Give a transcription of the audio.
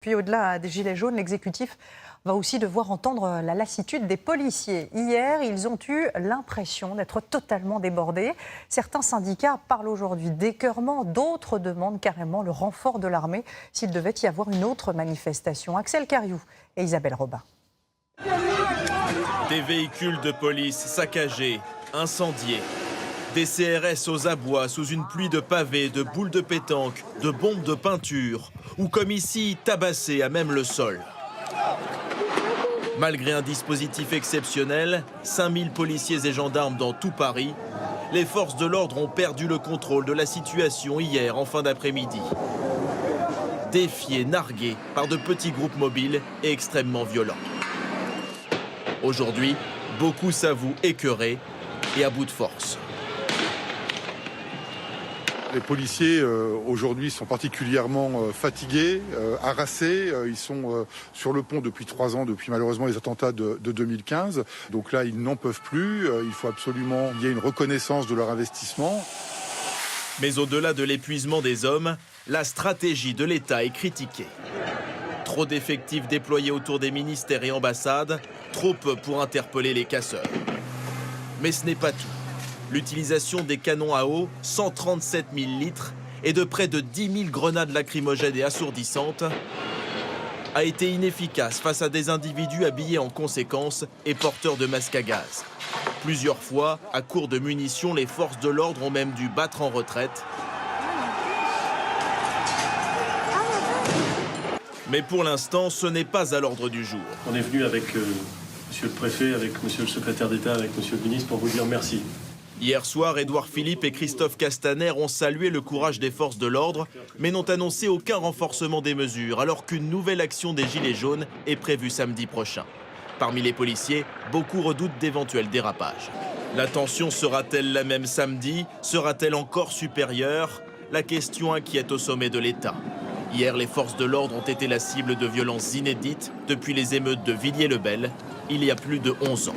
Puis au-delà des gilets jaunes, l'exécutif va aussi devoir entendre la lassitude des policiers. Hier, ils ont eu l'impression d'être totalement débordés. Certains syndicats parlent aujourd'hui d'écœurement, d'autres demandent carrément le renfort de l'armée s'il devait y avoir une autre manifestation. Axel Cariou et Isabelle Robin. Des véhicules de police saccagés, incendiés. Des CRS aux abois sous une pluie de pavés, de boules de pétanque, de bombes de peinture, ou comme ici, tabassés à même le sol. Malgré un dispositif exceptionnel, 5000 policiers et gendarmes dans tout Paris, les forces de l'ordre ont perdu le contrôle de la situation hier en fin d'après-midi. Défiés, nargués par de petits groupes mobiles et extrêmement violents. Aujourd'hui, beaucoup s'avouent écœurés et à bout de force. Les policiers aujourd'hui sont particulièrement fatigués, harassés. Ils sont sur le pont depuis 3 ans, depuis malheureusement les attentats de 2015. Donc là, ils n'en peuvent plus. Il faut absolument qu'il y ait une reconnaissance de leur investissement. Mais au-delà de l'épuisement des hommes, la stratégie de l'État est critiquée. Trop d'effectifs déployés autour des ministères et ambassades, trop peu pour interpeller les casseurs. Mais ce n'est pas tout. L'utilisation des canons à eau, 137 000 litres, et de près de 10 000 grenades lacrymogènes et assourdissantes, a été inefficace face à des individus habillés en conséquence et porteurs de masques à gaz. Plusieurs fois, à court de munitions, les forces de l'ordre ont même dû battre en retraite. Mais pour l'instant, ce n'est pas à l'ordre du jour. On est venu avec monsieur le préfet, avec monsieur le secrétaire d'État, avec monsieur le ministre pour vous dire merci. Hier soir, Édouard Philippe et Christophe Castaner ont salué le courage des forces de l'ordre, mais n'ont annoncé aucun renforcement des mesures, alors qu'une nouvelle action des Gilets jaunes est prévue samedi prochain. Parmi les policiers, beaucoup redoutent d'éventuels dérapages. La tension sera-t-elle la même samedi? Sera-t-elle encore supérieure? La question inquiète au sommet de l'État. Hier, les forces de l'ordre ont été la cible de violences inédites depuis les émeutes de Villiers-le-Bel, il y a plus de 11 ans.